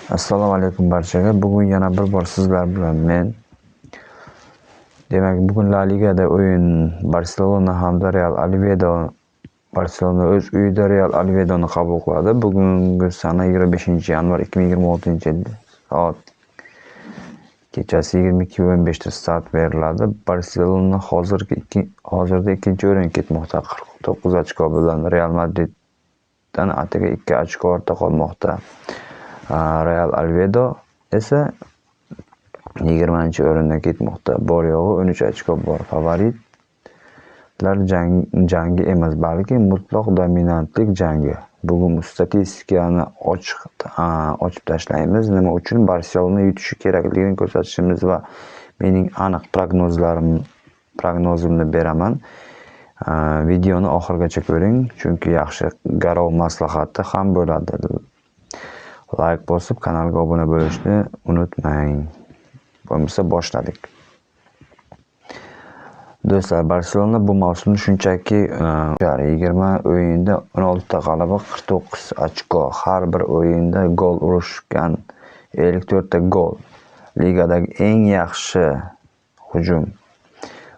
Assalomu alaykum barchaga. Bugun yana bir bor sizlar bilan men. Demak, bugun La Ligada o'yin Barselona hamda Real Oviedo. Barselona o'z uyida Real Oviedoni qabul qiladi. Bugungi sana 25-yanvar 2026-yil soat kechasi 22:15 da start beriladi. Barselona hozirda ikkinchi o'ringa ketmoqda 49 ochko bilan. Real Madriddan atigi 2 ochko ortda qolmoqda. Real Oviedo esa 20-o'rinda ketmoqda. Bor yo'g'i 13 ochko bor. Favoritlar jangi emas, balki mutlaq dominantlik jangi. Bugun statistikani ochib tashlaymiz. Nima uchun Barselona yutishi kerakligini ko'rsatishimiz va mening aniq prognozimni beraman. Videoni oxirigacha ko'ring, chunki yaxshi garov maslahati ham bo'ladi. Like bosib, kanalga obuna bo'lishni unutmang. Bo'lmasa boshladik. Do'stlar, Barselona bu mavsumda shunchaki 20 o'yinda 16 ta g'alaba, 49 ochko, har bir o'yinda gol urishgan, 54 ta gol. Ligadagi eng yaxshi hujum.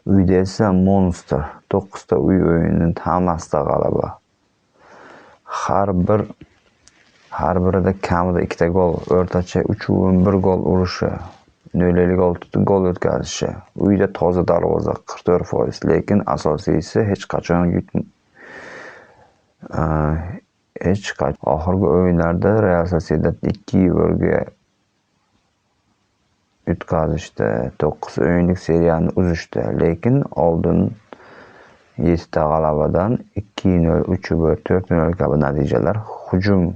Uyda esa monster, 9 ta uy o'yinining hammasida g'alaba. Har birida kamida 2 ta gol, o'rtacha 3.1 gol urishi, 0.6 gol o'tkazishi. Uyda toza darvoza 44%, lekin asosiysi hech qachon oxirgi o'yinlarda Real Sociedad 2-1 yutqazishdi, 9 o'yinlik seriyani uzishdi, lekin oldin 7 ta g'alabadan 2-0, 3-1, 4-0 kabi natijalar. Hujum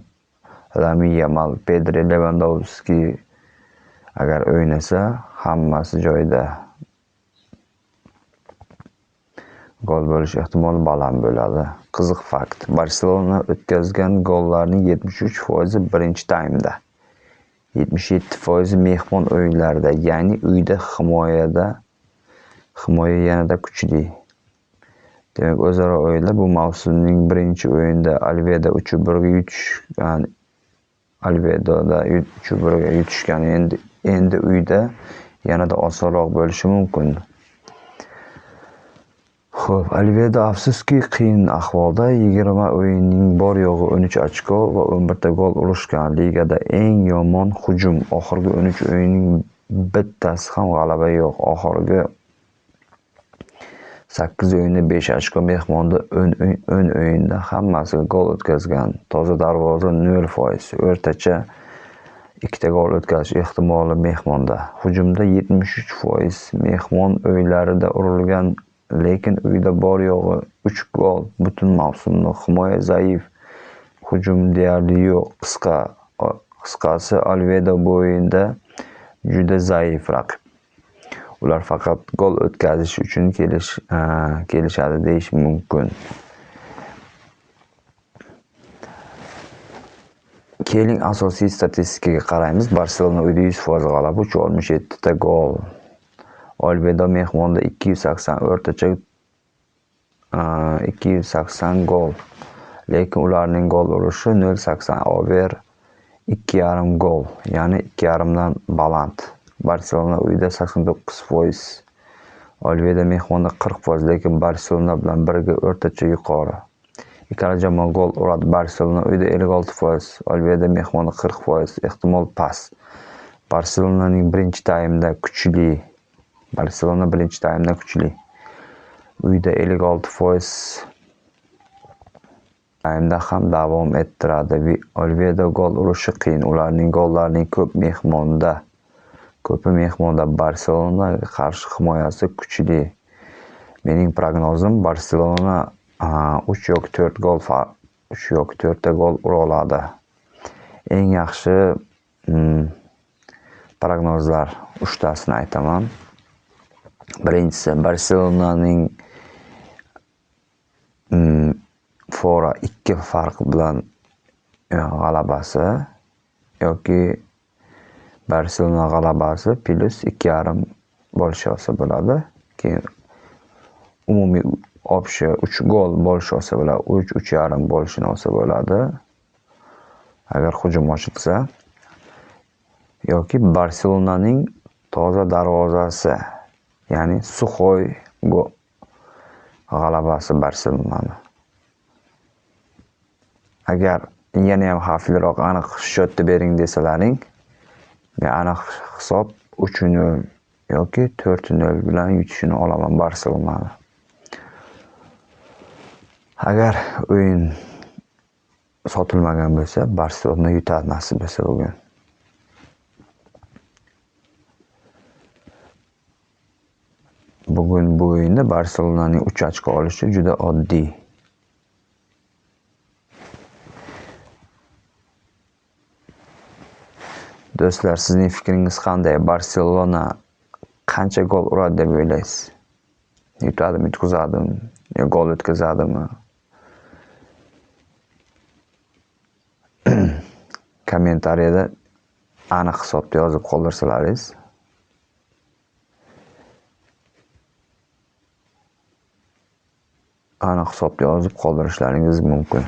Lamine Yamal, Pedri, Lewandowski agar o'ynasa, hammasi joyida. Gol bo'lish ehtimoli baland bo'ladi. Qiziq fakt. Barselona o'tkazgan gollarning 73% birinchi taymda. 77% mehmon o'yinlarda, ya'ni uyda himoya yanada kuchli. Demak, o'zaro o'yinlar bu mavsumning birinchi o'yinida Oviedo 3-1 yutishgan. Oviedoda 3-1 yutishgan. Endi uyda yanada osonroq bo'lishi mumkin. Xo'p, Oviedo afsuski qiyin ahvolda. 20 o'yinning bor yo'g'i 13 ochko va 11 ta gol urishgan. Ligada eng yomon hujum. Oxirgi 13 o'yinning bittasi ham g'alaba yo'q. Oxirgi 8 o'yinda 5 ochko, mehmonda 10 o'yinda hammasiga gol o'tkazgan. Toza darvoza 0%, o'rtacha 2 ta gol o'tkazish ehtimoli mehmonda. Hujumda 73%, mehmon o'yinlarida urilgan, lekin uyda bor yo'g'i 3 gol. Butun mavsumda himoya zaif, hujum deyarli yo'q. Qisqasi Oviedo bu o'yinda juda zaif raqib. Ular faqat gol o'tkazish uchun kelishadi deyish mumkin. Keling asosiy statistikaga qaraymiz. Barselona uyda 100% g'alaba, 367 ta gol. Oviedo mehmonda 280, o'rtacha 280 gol. Lekin ularning gol urishi 0.80, over 2.5 gol, ya'ni 2.5 dan baland. Barselona uyda 89%, Oviedo mehmonda 40%, lekin Barselona bilan birga o'rtacha yuqori. Ikkala jamoa gol uradi. Barselona uyda 56%, Oviedo mehmonda 40%, ehtimol past. Barselonaning birinchi taymda kuchli. Uyda 56%. Taymda ham davom ettiradi. Oviedo gol urishi qiyin. Ularning gollarining ko'pi mehmonda. Barselonaga qarshi himoyasi kuchli. Mening prognozim Barselona 3 yoki 4 ta gol ura oladi. Eng yaxshi prognozlar 3 tasini aytaman. Birinchisi, Barselonaning fora 2 farq bilan g'alabasi yoki Barselona g'alabasi plus 2.5 bo'lishi olsa bo'ladi. Keyin umumiy общий 3 gol bo'lishi olsa bo'ladi, 3.5 bo'lishini olsa bo'ladi. Agar hujum ochilsa, yoki Barselonaning toza darvozasi, ya'ni Suxoy g'alabasi Barselonani. Agar yana ham xavfliroq aniq shotni bering desalaring, men aniq hisob 3-0 yoki 4-0 bilan yutishini olaman Barselonani. Agar o'yin sotilmagan bo'lsa, Barselona yutadi nasib bo'lsa bugun. Bugun bu o'yinda Barselonaning 3 ochko olishi juda oddiy. Do'stlar, sizning fikringiz qanday? Barselona qancha gol uradi deb o'ylaysiz? Yutadimi, yutqazadimi, yo gol o'tkazadimi? Kommentariyada aniq hisobda yozib qoldirsalaringiz. Aniq hisobda yozib qoldirishlaringiz mumkin.